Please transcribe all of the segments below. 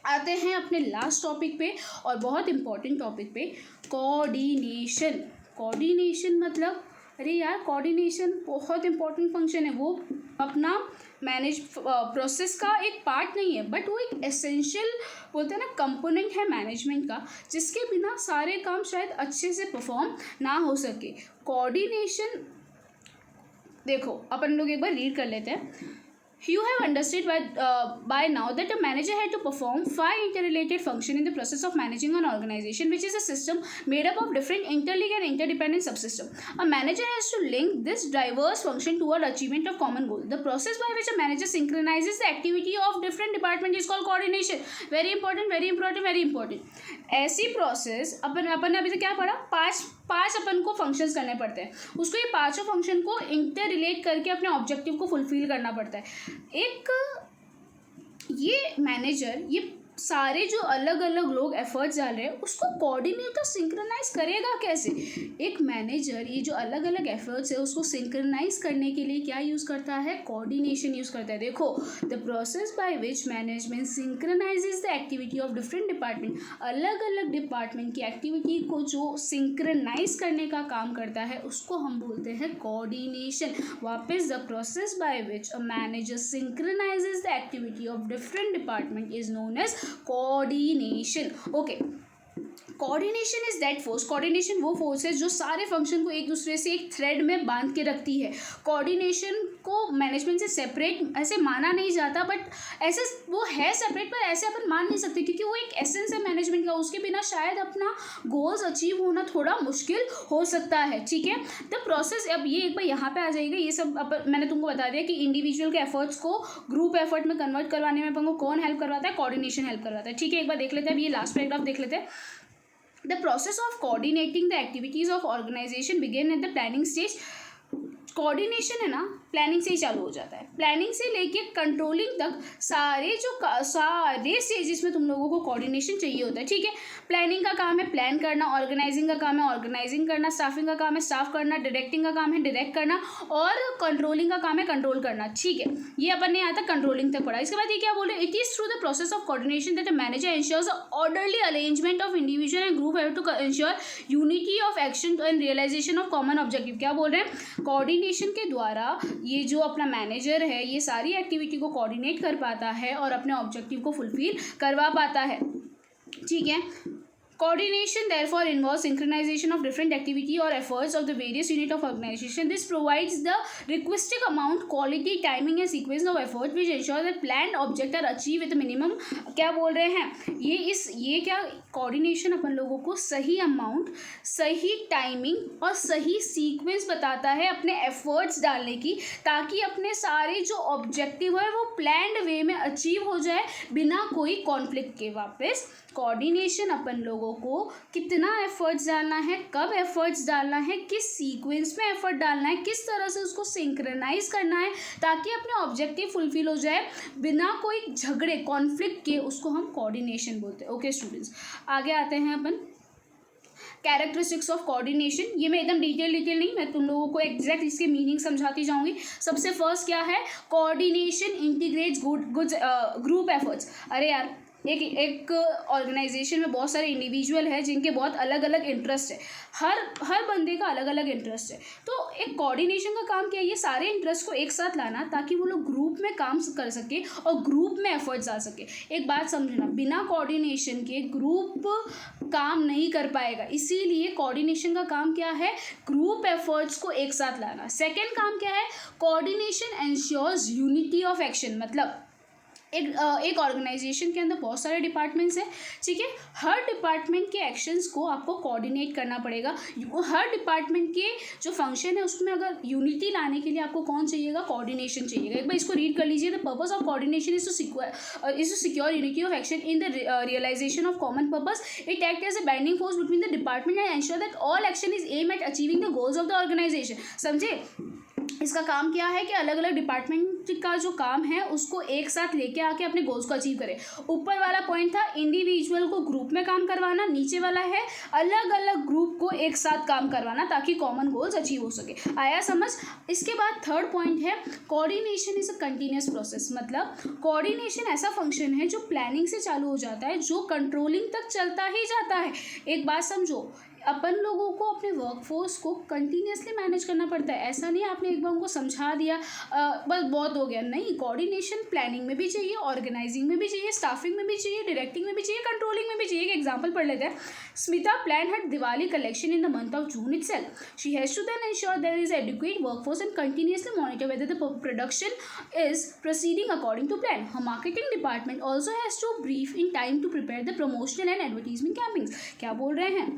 आते हैं अपने लास्ट टॉपिक पे और बहुत इंपॉर्टेंट टॉपिक पे, कोऑर्डिनेशन। कोऑर्डिनेशन मतलब, अरे यार कोऑर्डिनेशन बहुत इंपॉर्टेंट फंक्शन है। वो अपना मैनेज प्रोसेस का एक पार्ट नहीं है, बट वो एक एसेंशियल बोलते हैं ना कंपोनेंट है मैनेजमेंट का, जिसके बिना सारे काम शायद अच्छे से परफॉर्म ना हो सके। कोऑर्डिनेशन देखो अपन लोग एक बार रीड कर लेते हैं। You have understood by now that a manager had to perform 5 interrelated functions in the process of managing an organization, which is a system made up of different interlinked and interdependent subsystems. A manager has to link this diverse function toward achievement of common goal. The process by which a manager synchronizes the activity of different departments is called coordination. Very important, very important, very important. ऐसी process अपन ने अभी तक क्या पढ़ा, पांच अपन को functions करने पड़ते हैं, उसको ये पांचों फंक्शन को इंटर रिलेट करके अपने ऑब्जेक्टिव को फुलफिल करना पड़ता है। एक ये मैनेजर ये सारे जो अलग अलग लोग एफर्ट्स डाल रहे हैं उसको कोऑर्डिनेट और सिंक्रोनाइज करेगा कैसे। एक मैनेजर ये जो अलग अलग एफर्ट्स है उसको सिंक्रोनाइज करने के लिए क्या यूज़ करता है, कोऑर्डिनेशन यूज़ करता है। देखो, the process by which management synchronises the activity of different department, अलग अलग डिपार्टमेंट की एक्टिविटी को जो सिंक्रोनाइज करने का काम करता है उसको हम बोलते हैं कोऑर्डिनेशन। वापस, the process by which a manager synchronises the activity of different department is known as coordination. Okay, coordination is that force, coordination वो फोर्स है जो सारे फंक्शन को एक दूसरे से एक थ्रेड में बांध के रखती है। कोऑर्डिनेशन को मैनेजमेंट से सेपरेट ऐसे माना नहीं जाता, बट ऐसे वो है सेपरेट, पर ऐसे अपन मान नहीं सकते क्योंकि वो एक एसेंस है मैनेजमेंट का। उसके बिना शायद अपना गोल्स अचीव होना थोड़ा मुश्किल हो सकता है। ठीक है, द प्रोसेस, अब ये एक बार यहाँ पे आ जाएगा। ये सब मैंने तुमको बता दिया कि इंडिविजुअल के एफर्ट्स को ग्रुप एफर्ट में कन्वर्ट करवाने में अपन को कौन हेल्प करवाता है, कोऑर्डिनेशन हेल्प करवाता है। ठीक है, एक बार देख लेते हैं। अब ये लास्ट पैराग्राफ देख लेते हैं। The process of coordinating the activities of organization begin at the planning stage. Coordination है ना, प्लानिंग से ही चालू हो जाता है। प्लानिंग से लेके कंट्रोलिंग तक सारे स्टेजेस में तुम लोगों को कोऑर्डिनेशन चाहिए होता है। ठीक है, प्लानिंग का काम है प्लान करना, ऑर्गेनाइजिंग का काम है ऑर्गेनाइजिंग करना, स्टाफिंग का काम है स्टाफ करना, डायरेक्टिंग का काम है डायरेक्ट करना, और कंट्रोलिंग का काम है कंट्रोल करना। ठीक है, ये अपन ने यहाँ तक कंट्रोलिंग तक पढ़ा। इसके बाद ये क्या बोले, it is through the process of coordination that a manager ensures orderly arrangement of individual and group have to ensure unity of action and realisation of common objective. क्या बोल रहे हैं, कोऑर्डिनेशन के द्वारा ये जो अपना मैनेजर है ये सारी एक्टिविटी को कोऑर्डिनेट कर पाता है और अपने ऑब्जेक्टिव को फुलफिल करवा पाता है। ठीक है, coordination therefore involves synchronization of different activity or efforts of the various unit of organization. This provides the requisite amount, quality, timing and sequence of effort which ensure that planned objects are achieved with minimum। क्या बोल रहे हैं, ये क्या coordination अपन लोगों को सही amount, सही टाइमिंग और सही सीक्वेंस बताता है अपने एफर्ट्स डालने की, ताकि अपने सारे जो ऑब्जेक्टिव है वो प्लान्ड वे में अचीव हो जाए बिना कोई कॉन्फ्लिक्ट के। वापस, कोऑर्डिनेशन अपन लोगों को कितना एफर्ट्स डालना है, कब एफर्ट्स डालना है, किस सीक्वेंस में एफर्ट डालना है, किस तरह से उसको सिंक्रोनाइज करना है ताकि अपने ऑब्जेक्टिव फुलफिल हो जाए बिना कोई झगड़े कॉन्फ्लिक्ट के, उसको हम कोऑर्डिनेशन बोलते हैं। ओके स्टूडेंट्स, आगे आते हैं अपन कैरेक्टरिस्टिक्स ऑफ कोऑर्डिनेशन। ये मैं एकदम डिटेल नहीं, मैं तुम लोगों को एग्जैक्ट इसके मीनिंग समझाती जाऊंगी। सबसे फर्स्ट क्या है, coordination integrates good group efforts. अरे यार, एक ऑर्गेनाइजेशन में बहुत सारे इंडिविजुअल है जिनके बहुत अलग अलग इंटरेस्ट है, हर बंदे का अलग अलग इंटरेस्ट है। तो एक कोऑर्डिनेशन का काम क्या है, ये सारे इंटरेस्ट को एक साथ लाना ताकि वो लोग ग्रुप में काम कर सके और ग्रुप में एफर्ट्स आ सके। एक बात समझना, बिना कोऑर्डिनेशन के ग्रुप काम नहीं कर पाएगा, इसीलिए कोऑर्डिनेशन का काम क्या है, ग्रुप एफर्ट्स को एक साथ लाना। सेकेंड काम क्या है, coordination ensures unity of action. मतलब एक ऑर्गेनाइजेशन के अंदर बहुत सारे डिपार्टमेंट्स हैं। ठीक है, हर डिपार्टमेंट के एक्शंस को आपको कोऑर्डिनेट करना पड़ेगा। हर डिपार्टमेंट के जो फंक्शन है उसमें अगर यूनिटी लाने के लिए आपको कौन चाहिएगा, कोऑर्डिनेशन चाहिएगा। एक बार इसको रीड कर लीजिए। The purpose of coordination is to secure unity of action in the realisation of common purpose. It act as a binding force between the department and ensure that all action is aim at achieving the goals of the organisation. समझे, इसका काम क्या है कि अलग अलग department का जो काम है उसको एक साथ लेके आके अपने गोल्स को अचीव करे। ऊपर वाला पॉइंट था इंडिविजुअल को ग्रुप में काम करवाना, नीचे वाला है अलग अलग ग्रुप को एक साथ काम करवाना ताकि कॉमन गोल्स अचीव हो सके। आया समझ? इसके बाद थर्ड पॉइंट है coordination is a continuous process. मतलब कोऑर्डिनेशन ऐसा फंक्शन है जो प्लानिंग से चालू हो जाता है, जो कंट्रोलिंग तक चलता ही जाता है। एक बात समझो, अपन लोगों को अपने वर्कफोर्स को कंटिन्यूसली मैनेज करना पड़ता है। ऐसा नहीं आपने एक बार उनको समझा दिया बस बहुत हो गया, नहीं। कोऑर्डिनेशन प्लानिंग में भी चाहिए, ऑर्गेनाइजिंग में भी चाहिए, स्टाफिंग में भी चाहिए, डायरेक्टिंग में भी चाहिए, कंट्रोलिंग में भी चाहिए। एक एग्जांपल पढ़ लेते हैं। Smita plan her Diwali collection in the month of June itself. She has to then ensure there is adequate workforce and continuously monitor whether the production is proceeding according to plan. Her marketing department also has to brief in time to prepare the promotional and advertisement campaigns. क्या बोल रहे हैं?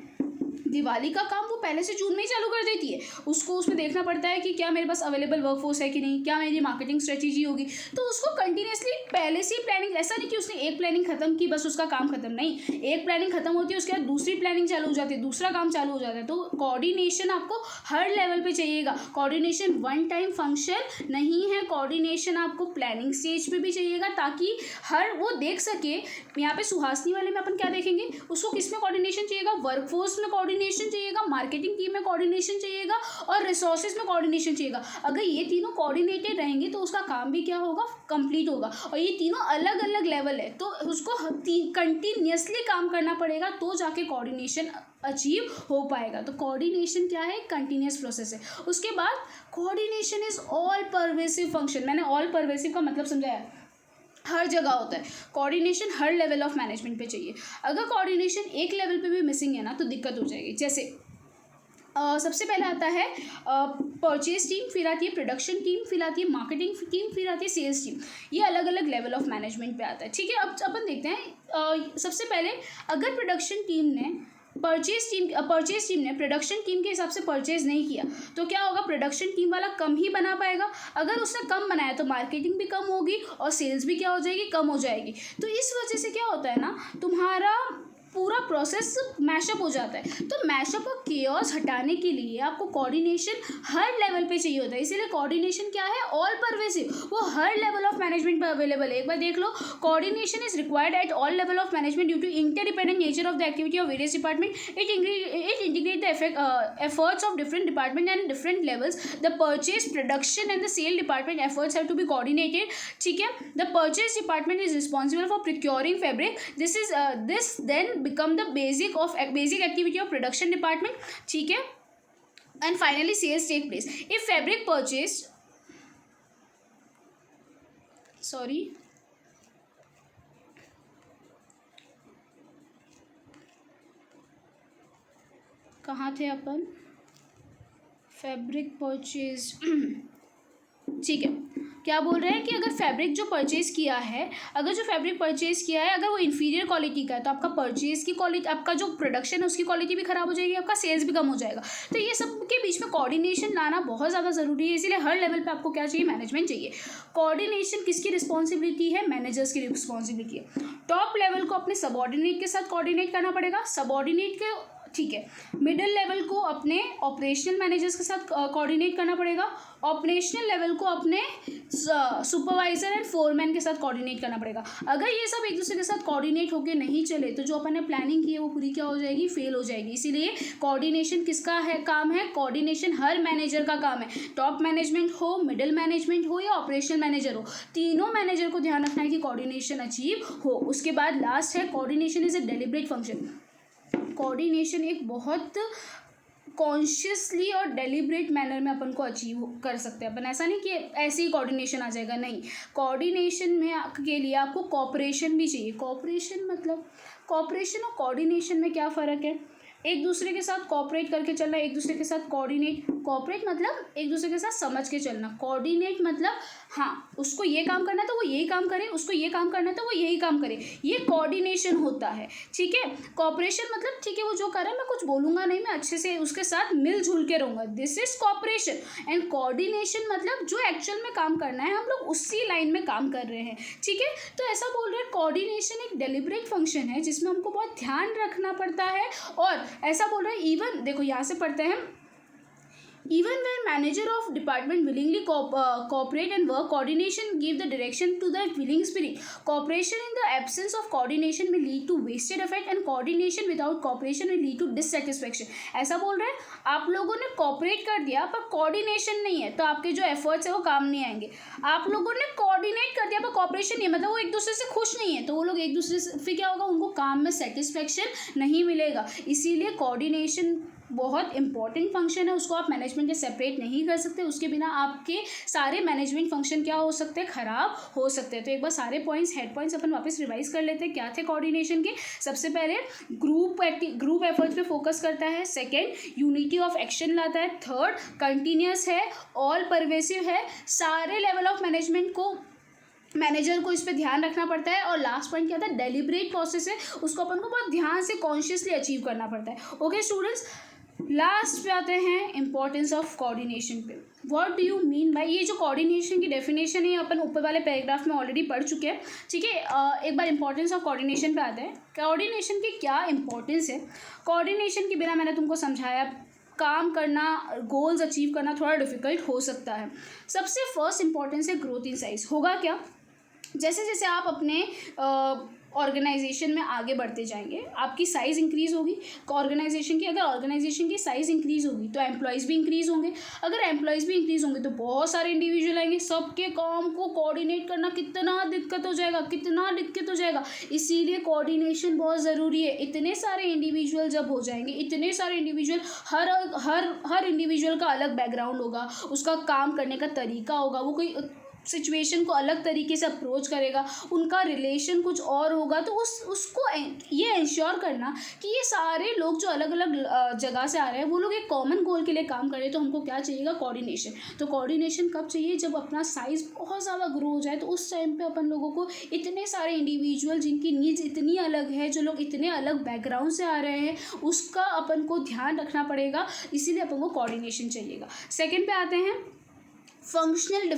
दिवाली का काम वो पहले से जून में ही चालू कर देती है। उसको उसमें देखना पड़ता है कि क्या मेरे पास अवेलेबल वर्कफोर्स है कि नहीं, क्या मेरी मार्केटिंग स्ट्रेटेजी होगी। तो उसको कंटिन्यूसली पहले से ही प्लानिंग, ऐसा नहीं कि उसने एक प्लानिंग खत्म की बस उसका काम खत्म, नहीं। एक प्लानिंग खत्म होती है उसके बाद दूसरी प्लानिंग चालू हो जाती है, दूसरा काम चालू हो जाता है। तो कोऑर्डिनेशन आपको हर लेवल पे चाहिएगा। कोऑर्डिनेशन वन टाइम फंक्शन नहीं है, कोऑर्डिनेशन आपको प्लानिंग स्टेज पे भी चाहिएगा ताकि हर वो देख सके। यहाँ पे सुहासनी वाले में अपन क्या देखेंगे, उसको किस में कोऑर्डिनेशन चाहिएगा, वर्कफोर्स में कोऑर्डिनेशन चाहिएगा, मार्केटिंग टीम में कोऑर्डिनेशन चाहिएगा और रिसोर्सेज में कोऑर्डिनेशन चाहिएगा। अगर ये तीनों कोऑर्डिनेटेड रहेंगे तो उसका काम भी क्या होगा, कंप्लीट होगा। और ये तीनों अलग अलग लेवल है तो उसको कंटिन्यूसली काम करना पड़ेगा तो जाके कोऑर्डिनेशन अचीव हो पाएगा। तो कोऑर्डिनेशन क्या है, कंटिन्यूस प्रोसेस है। उसके बाद coordination is all pervasive function. मैंने ऑल परवेसिव का मतलब समझाया, हर जगह होता है। Coordination her level of management पे चाहिए। अगर कोऑर्डिनेशन एक लेवल पे भी मिसिंग है ना तो दिक्कत हो जाएगी। जैसे सबसे पहले आता है परचेज टीम, फिर आती है प्रोडक्शन टीम, फिर आती है मार्केटिंग टीम, फिर आती है सेल्स टीम। ये अलग अलग लेवल ऑफ मैनेजमेंट पे आता है, ठीक है। अब अपन देखते हैं सबसे पहले अगर प्रोडक्शन टीम ने परचेज टीम ने प्रोडक्शन टीम के हिसाब से परचेज नहीं किया तो क्या होगा, प्रोडक्शन टीम वाला कम ही बना पाएगा। अगर उसने कम बनाया तो मार्केटिंग भी कम होगी और सेल्स भी क्या हो जाएगी, कम हो जाएगी। तो इस वजह से क्या होता है ना, तुम्हारा पूरा प्रोसेस मैशअप हो जाता है। तो मैशअप और केओस हटाने के लिए आपको कोऑर्डिनेशन हर लेवल पे चाहिए होता है। इसीलिए कोऑर्डिनेशन क्या है, ऑल परवेसिव, वो हर लेवल ऑफ मैनेजमेंट पे अवेलेबल है। एक बार देख लो, coordination is required at all level of management due to interdependent nature of the activity of various department. It integrate the efforts of different department and different levels. The purchase, production and the sale department efforts have to be coordinated, ठीक है। The purchase department is responsible for procuring fabric. This then become the basic activity of production department, ठीक है। And finally sales take place. If fabric purchased, sorry, कहाँ थे अपन, fabric purchase, ठीक है। क्या बोल रहे हैं कि अगर फैब्रिक जो परचेज किया है, अगर जो फैब्रिक परचेज किया है अगर वो इन्फीरियर क्वालिटी का है तो आपका परचेज की क्वालिटी, आपका जो प्रोडक्शन है उसकी क्वालिटी भी खराब हो जाएगी, आपका सेल्स भी कम हो जाएगा। तो ये सब के बीच में कोऑर्डिनेशन लाना बहुत ज़्यादा ज़रूरी है। इसीलिए हर लेवल पे आपको क्या चाहिए, मैनेजमेंट चाहिए। कोऑर्डिनेशन किसकी रिस्पॉन्सिबिलिटी है, मैनेजर्स की रिस्पॉन्सिबिलिटी है। टॉप लेवल को अपने सबऑर्डिनेट के साथ कोऑर्डिनेट करना पड़ेगा, सबऑर्डिनेट के, ठीक है। मिडिल लेवल को अपने ऑपरेशनल मैनेजर्स के साथ कोऑर्डिनेट करना पड़ेगा, ऑपरेशनल लेवल को अपने सुपरवाइजर एंड फोरमैन के साथ कोऑर्डिनेट करना पड़ेगा। अगर ये सब एक दूसरे के साथ कोऑर्डिनेट होकर नहीं चले तो जो अपन ने प्लानिंग की है वो पूरी क्या हो जाएगी, फेल हो जाएगी। इसीलिए कोऑर्डिनेशन किसका है, काम है, कोऑर्डिनेशन हर मैनेजर का काम है। टॉप मैनेजमेंट हो, मिडिल मैनेजमेंट हो या ऑपरेशनल मैनेजर हो, तीनों मैनेजर को ध्यान रखना है कि कोऑर्डिनेशन अचीव हो। उसके बाद लास्ट है coordination is a deliberate function. Coordination एक बहुत कॉन्शियसली और डेलिब्रेट मैनर में अपन को अचीव कर सकते हैं। अपन ऐसा नहीं कि ऐसे ही कोऑर्डिनेशन आ जाएगा, नहीं। कोऑर्डिनेशन में के लिए आपको कोऑपरेशन भी चाहिए। कोऑपरेशन मतलब, कोऑपरेशन और कोऑर्डिनेशन में क्या फ़र्क है, एक दूसरे के साथ कोऑपरेट करके चलना, एक दूसरे के साथ कोऑर्डिनेट। कोऑपरेट मतलब एक दूसरे के साथ समझ के चलना, कोऑर्डिनेट मतलब हाँ उसको ये काम करना है तो वो यही काम करे, उसको ये काम करना है तो वो यही काम करे, ये कोऑर्डिनेशन होता है, ठीक है। कोऑपरेशन मतलब ठीक है वो जो कर रहा है मैं कुछ बोलूँगा नहीं, मैं अच्छे से उसके साथ मिलजुल के रहूँगा, this is cooperation. And coordination मतलब जो एक्चुअल में काम करना है हम लोग उसी लाइन में काम कर रहे हैं, ठीक है। तो ऐसा बोल रहे हैं कोऑर्डिनेशन एक डेलिब्रेट फंक्शन है जिसमें हमको बहुत ध्यान रखना पड़ता है। और ऐसा बोल रहे हैं, इवन देखो यहाँ से पढ़ते हैं, Even when manager of department willingly cooperate and work, coordination give the direction to the willing spirit. Cooperation in the absence of coordination may lead to wasted effort and coordination without cooperation will lead to dissatisfaction. ऐसा बोल रहे हैं आप लोगों ने cooperate कर दिया पर कोऑर्डिनेशन नहीं है तो आपके जो एफर्ट्स है वो काम नहीं आएंगे. आप लोगों ने कोऑर्डिनेट कर दिया पर कॉपरेशन नहीं है मतलब वो एक दूसरे से खुश नहीं है तो वो लोग एक दूसरे से फिर क्या होगा उनको काम में सेटिस्फेक्शन नहीं मिलेगा. इसीलिए कोऑर्डिनेशन बहुत इंपॉर्टेंट फंक्शन है. उसको आप मैनेजमेंट से सेपरेट नहीं कर सकते. उसके बिना आपके सारे मैनेजमेंट फंक्शन क्या हो सकते हैं खराब हो सकते हैं. तो एक बार सारे पॉइंट्स हेड पॉइंट्स अपन वापस रिवाइज कर लेते हैं. क्या थे कोऑर्डिनेशन के? सबसे पहले ग्रुप एफर्ट्स पे फोकस करता है. सेकंड यूनिटी ऑफ एक्शन लाता है. थर्ड कंटिन्यूस है, ऑल परवेसिव है. सारे लेवल ऑफ मैनेजमेंट को मैनेजर को इस पर ध्यान रखना पड़ता है. और लास्ट पॉइंट क्या था? डेलिब्रेट प्रोसेस है. उसको अपन को बहुत ध्यान से कॉन्शियसली अचीव करना पड़ता है. ओके स्टूडेंट्स, लास्ट पे आते हैं इंपॉर्टेंस ऑफ कोऑर्डिनेशन पे. What do you mean by? ये जो कोऑर्डिनेशन की डेफिनेशन है अपन ऊपर वाले पैराग्राफ में ऑलरेडी पढ़ चुके हैं. ठीक है, एक बार इंपॉर्टेंस ऑफ कोऑर्डिनेशन पे आते हैं. कोऑर्डिनेशन की क्या इंपॉर्टेंस है? कोऑर्डिनेशन के बिना मैंने तुमको समझाया काम करना, गोल्स अचीव करना थोड़ा डिफिकल्ट हो सकता है. सबसे फर्स्ट इंपॉर्टेंस है ग्रोथ इन साइज. होगा क्या? जैसे जैसे आप अपने ऑर्गेनाइजेशन में आगे बढ़ते जाएंगे आपकी साइज़ इंक्रीज़ होगी ऑर्गेनाइजेशन की. अगर ऑर्गेनाइजेशन की साइज़ इंक्रीज़ होगी तो एम्प्लॉयज़ भी इंक्रीज़ होंगे. अगर एम्प्लॉयज़ भी इंक्रीज़ होंगे तो बहुत सारे इंडिविजुअल आएंगे. सबके काम को कोऑर्डिनेट करना कितना दिक्कत हो जाएगा. इसीलिए कोऑर्डिनेशन बहुत ज़रूरी है. इतने सारे इंडिविजुअल जब हो जाएंगे, इतने सारे इंडिविजुअल, हर इंडिविजुअल का अलग बैकग्राउंड होगा, उसका काम करने का तरीका होगा, वो कोई सिचुएशन को अलग तरीके से अप्रोच करेगा, उनका रिलेशन कुछ और होगा. तो उसको ये इंश्योर करना कि ये सारे लोग जो अलग अलग जगह से आ रहे हैं वो लोग एक कॉमन गोल के लिए काम कर रहे हैं. तो हमको क्या चाहिएगा? कोऑर्डिनेशन. तो कोऑर्डिनेशन कब चाहिए? जब अपना साइज़ बहुत ज़्यादा ग्रो हो जाए. तो उस टाइम पे अपन लोगों को इतने सारे इंडिविजुअल जिनकी नीड्स इतनी अलग है, जो लोग इतने अलग बैकग्राउंड से आ रहे हैं, उसका अपन को ध्यान रखना पड़ेगा. इसीलिए अपन को कोऑर्डिनेशन चाहिएगा. सेकेंड पे आते हैं फंक्शनल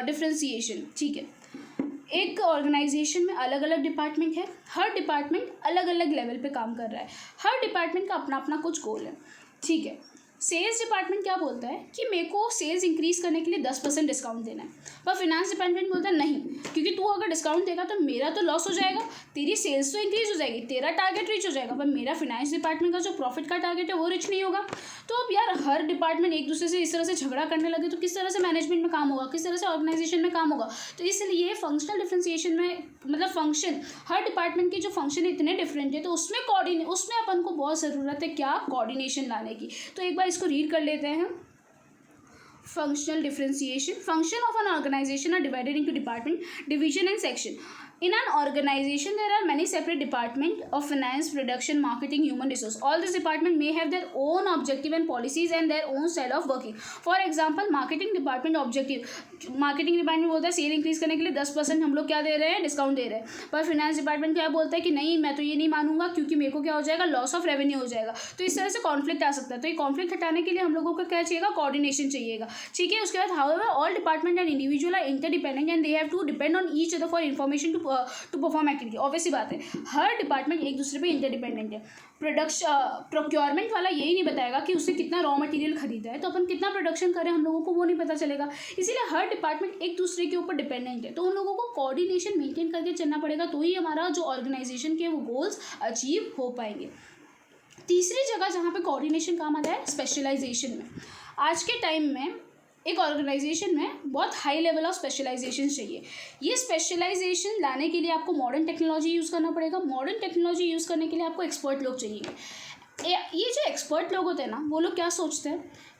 डिफ्रेंसिएशन. ठीक है, एक ऑर्गेनाइजेशन में अलग अलग डिपार्टमेंट है. हर डिपार्टमेंट अलग अलग लेवल पे काम कर रहा है. हर डिपार्टमेंट का अपना अपना कुछ गोल है. ठीक है, सेल्स डिपार्टमेंट क्या बोलता है कि मेरे को सेल्स इंक्रीज़ करने के लिए 10% डिस्काउंट देना है. पर फिनेंस डिपार्टमेंट बोलता है नहीं, क्योंकि तू अगर डिस्काउंट देगा तो मेरा तो लॉस हो जाएगा, तेरी सेल्स तो इंक्रीज़ हो जाएगी, तेरा टारगेट रीच हो जाएगा, पर मेरा फिनेंस डिपार्टमेंट का जो प्रॉफिट का टारगेट है वो रीच नहीं होगा. तो अब यार हर डिपार्टमेंट एक दूसरे से इस तरह से झगड़ा करने लगे तो किस तरह से मैनेजमेंट में काम होगा, किस तरह से ऑर्गेनाइजेशन में काम होगा. तो इसलिए फंक्शनल डिफ्रेंसिएशन में मतलब फंक्शन, हर डिपार्टमेंट के जो फंक्शन इतने डिफरेंट है तो उसमें अपन को बहुत ज़रूरत है क्या? कोऑर्डिनेशन लाने की. तो एक बार इसको रीड कर लेते हैं. Functional differentiation. Function of an organization are divided into department, division and section. In an organization, there are many separate departments of finance, production, marketing, human resource. All these departments may have their own objective and policies and their own style of working. For example, marketing department objective. Marketing department बोलता है cell increase करने के लिए 10% हम लोग क्या दे रहे हैं? डिस्काउंट दे रहे हैं. पर फिनेंस डिपार्टमेंट क्या बोलता है कि नहीं, मैं तो ये नहीं मानूंगा क्योंकि मेरे को क्या हो जाएगा? लॉस ऑफ रेवेन्यू हो जाएगा. तो इस तरह से कॉन्फ्लिक्ट आ सकता है. तो ये कॉन्फ्लिक्ट हटाने के लिए हम लोगों को क्या चाहिएगा? कोऑर्डिनेशन चाहिएगा. ठीक है, उसके बाद however all department and individual are interdependent and they have to depend on each other for information to perform activity. Obviously बात है, हर डिपार्टमेंट एक दूसरे पे इंटरडिपेंडेंट है. प्रोक्योरमेंट वाला यही नहीं बताएगा कि उससे कितना रॉ मटेरियल खरीदा है, तो अपन कितना प्रोडक्शन करें हम लोगों को वो नहीं पता चलेगा. इसीलिए हर डिपार्टमेंट एक दूसरे के ऊपर डिपेंडेंट है. तो उन लोगों को कोऑर्डिनेशन मेंटेन करके चलना पड़ेगा, तो ही हमारा जो ऑर्गेनाइजेशन के वो गोल्स अचीव हो पाएंगे. तीसरी जगह जहाँ पे कोऑर्डिनेशन काम आता है स्पेशलाइजेशन में. आज के टाइम में एक ऑर्गेनाइजेशन में बहुत हाई लेवल ऑफ स्पेशलाइजेशन चाहिए. ये स्पेशलाइजेशन लाने के लिए आपको मॉडर्न टेक्नोलॉजी यूज़ करना पड़ेगा. मॉडर्न टेक्नोलॉजी यूज़ करने के लिए आपको एक्सपर्ट लोग चाहिए. ये जो एक्सपर्ट लोग होते हैं ना, वो लोग क्या सोचते हैं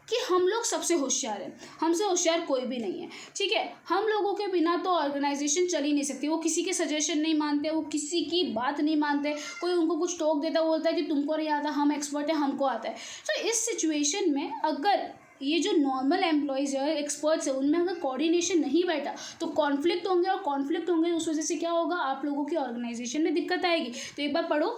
कि हम लोग सबसे होशियार हैं, हमसे होशियार कोई भी नहीं है. ठीक है, हम लोगों के बिना तो ऑर्गेनाइजेशन चल ही नहीं सकती. वो किसी के सजेशन नहीं मानते, वो किसी की बात नहीं मानते. कोई उनको कुछ टोक देता, वो बोलता है कि तुमको नहीं आता, हम एक्सपर्ट हैं, हमको आता है. तो इस सिचुएशन में अगर ये जो नॉर्मल एम्प्लॉयज़ है, एक्सपर्ट्स है, उनमें अगर कोऑर्डिनेशन नहीं बैठा तो कॉन्फ्लिक्ट होंगे, और कॉन्फ्लिक्ट होंगे उस वजह से क्या होगा? आप लोगों की ऑर्गेनाइजेशन में दिक्कत आएगी. तो एक बार पढ़ो.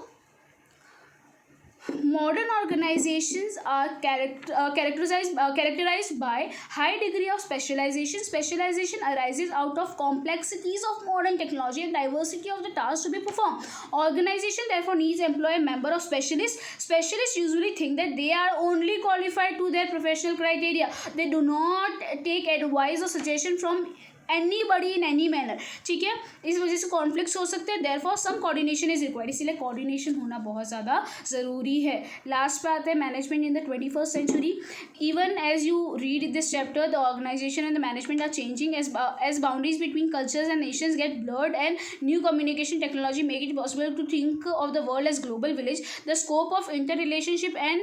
Modern organizations are characterized by high degree of specialization. Specialization arises out of complexities of modern technology and diversity of the tasks to be performed. Organization therefore needs employ a member of specialists. Specialists usually think that they are only qualified to their professional criteria. They do not take advice or suggestion from anybody in any manner. ठीक है, इस वजह से conflicts हो सकते हैं. Therefore some coordination is required. इसीलिए coordination होना बहुत ज़्यादा ज़रूरी है. लास्ट पे आते हैं management in the 21st century. Even as you read this chapter the organisation and the management are changing as boundaries between cultures and nations get blurred and new communication technology make it possible to think of the world as global village. The scope of inter relationship and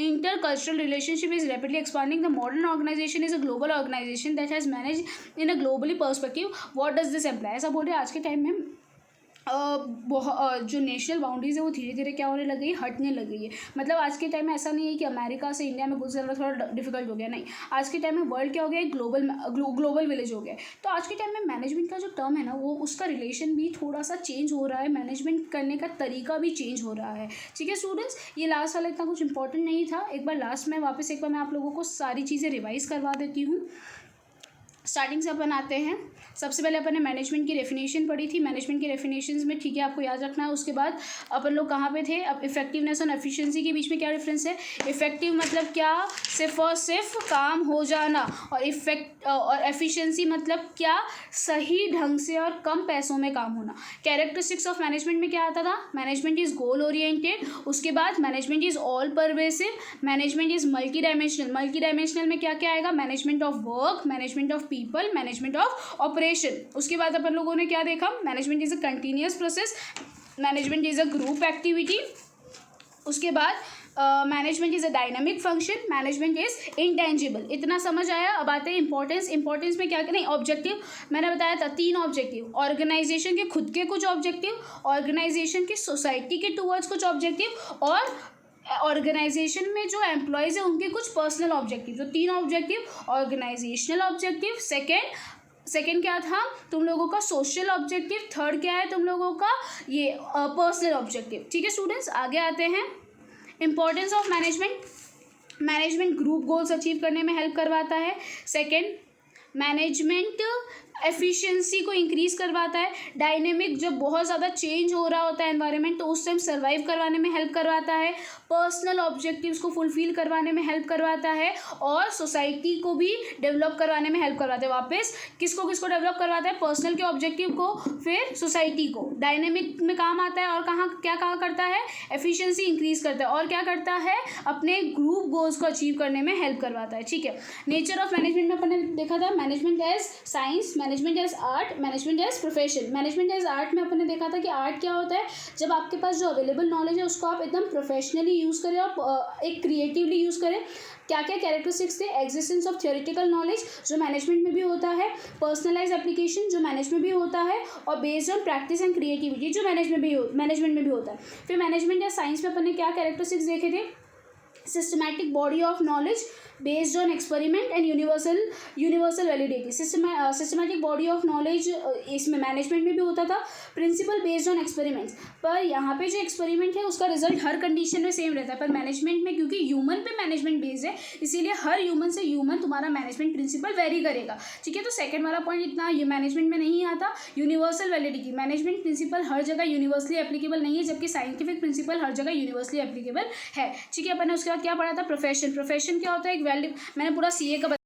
intercultural relationship is rapidly expanding. The modern organization is a global organization that has managed in a globally perspective. What does this employee? ऐसा बोल रहे हैं आज के time में जो national boundaries है वो धीरे धीरे क्या होने लग गई, हटने लग गई है. मतलब आज के टाइम में ऐसा नहीं है कि अमेरिका से इंडिया में गुजरना थोड़ा डिफिकल्ट हो गया. नहीं, आज के टाइम में वर्ल्ड क्या हो गया, ग्लोबल विलेज हो गया. तो आज के टाइम में मैनेजमेंट का जो टर्म है ना, वो उसका रिलेशन भी थोड़ा सा चेंज हो रहा है. मैनेजमेंट करने का तरीका भी चेंज हो रहा है. ठीक है स्टूडेंट्स, ये लास्ट वाला इतना कुछ इंपॉर्टेंट नहीं था. एक बार लास्ट में वापस एक बार मैं आप लोगों को सारी चीज़ें रिवाइज करवा देती हूँ. स्टार्टिंग से अपन आते हैं. सबसे पहले अपन ने मैनेजमेंट की डेफिनेशन पढ़ी थी. मैनेजमेंट की डेफिनेशंस में ठीक है आपको याद रखना है. उसके बाद अपन लोग कहाँ पे थे, अब इफेक्टिवनेस और एफिशिएंसी के बीच में क्या डिफरेंस है. इफेक्टिव मतलब क्या, सिर्फ और सिर्फ काम हो जाना. और एफिशिएंसी मतलब क्या, सही ढंग से और कम पैसों में काम होना. कैरेक्टरिस्टिक्स ऑफ मैनेजमेंट में क्या आता था, मैनेजमेंट इज गोल ओरिएंटेड. उसके बाद management is all pervasive. Management is multi dimensional. Multi dimensional में क्या क्या आएगा, management of work, management of people, management of operation. उसके बाद अपन लोगों ने क्या देखा, management is a continuous process, management is a group activity. उसके बाद management is a dynamic function, management is intangible. इतना समझ आया. अब आते हैं इंपॉर्टेंस. इंपॉर्टेंस में क्या नहीं, ऑब्जेक्टिव मैंने बताया था 3 ऑब्जेक्टिव. ऑर्गेनाइजेशन के खुद के कुछ ऑब्जेक्टिव, ऑर्गेनाइजेशन की सोसाइटी के टूवर्ड्स कुछ ऑब्जेक्टिव, और ऑर्गेनाइजेशन में जो एम्प्लॉयज़ हैं उनके कुछ पर्सनल ऑब्जेक्टिव. तो 3 ऑब्जेक्टिव, ऑर्गेनाइजेशनल ऑब्जेक्टिव, सेकेंड क्या था तुम लोगों का, सोशल ऑब्जेक्टिव. थर्ड क्या है तुम लोगों का, ये पर्सनल ऑब्जेक्टिव. ठीक है स्टूडेंट्स, आगे आते हैं. Importance of management group goals achieve करने में हेल्प करवाता है. सेकेंड, मैनेजमेंट एफिशिएंसी को इंक्रीज़ करवाता है. डायनेमिक, जब बहुत ज़्यादा चेंज हो रहा होता है एनवायरनमेंट तो उस टाइम सर्वाइव करवाने में हेल्प करवाता है. पर्सनल ऑब्जेक्टिव्स को फुलफिल करवाने में हेल्प करवाता है. और सोसाइटी को भी डेवलप करवाने में हेल्प करवाता है. वापस किसको डेवलप करवाता है, पर्सनल के ऑब्जेक्टिव को, फिर सोसाइटी को. डायनेमिक में काम आता है और क्या करता है, एफिशिएंसी इंक्रीज़ करता है. और क्या करता है, अपने ग्रुप गोल्स को अचीव करने में हेल्प करवाता है. ठीक है. नेचर ऑफ मैनेजमेंट में अपन ने देखा था, management as science, management as art, management as profession. Management as art में अपन ने देखा था कि आर्ट क्या होता है, जब आपके पास जो अवेलेबल नॉलेज है उसको आप एकदम प्रोफेशनली यूज़ करें और एक क्रिएटिवली यूज़ करें. क्या क्या कैरेक्टरिस्टिक्स थे, एग्जिस्टेंस ऑफ थियोरेटिकल नॉलेज जो मैनेजमेंट में भी होता है, पर्सनलाइज एप्लीकेशन जो मैनेजमेंट में भी होता है, और based on practice and creativity जो मैनेजमेंट में भी होता है. फिर मैनेजमेंट या साइंस में अपन ने क्या कैरेक्टरिस्टिक्स देखे थे, systematic body of knowledge based on experiment and universal validity. Systematic body of knowledge इसमें मैनेजमेंट में भी होता था. प्रिंसिपल बेस्ड ऑन एक्सपेरिमेंट्स, पर यहाँ पे जो एक्सपेरिमेंट है उसका रिजल्ट हर कंडीशन में सेम रहता है. पर मैनेजमेंट में क्योंकि ह्यूमन पे मैनेजमेंट बेस्ड है इसीलिए हर ह्यूमन से ह्यूमन तुम्हारा मैनेजमेंट प्रिंसिपल वेरी करेगा. ठीक है. तो सेकंड वाला पॉइंट इतना ये मैनेजमेंट में नहीं आता. यूनिवर्सल वैलिडिटी, मैनेजमेंट प्रिंसिपल हर जगह यूनिवर्सली एप्लीकेबल नहीं है, जबकि साइंटिफिक प्रिंसिपल हर जगह यूनिवर्सली एप्लीकेबल है. ठीक है. अपन ने उसके बाद क्या पढ़ा था, प्रोफेशन क्या होता है, एक वैल्यू. मैंने पूरा सीए का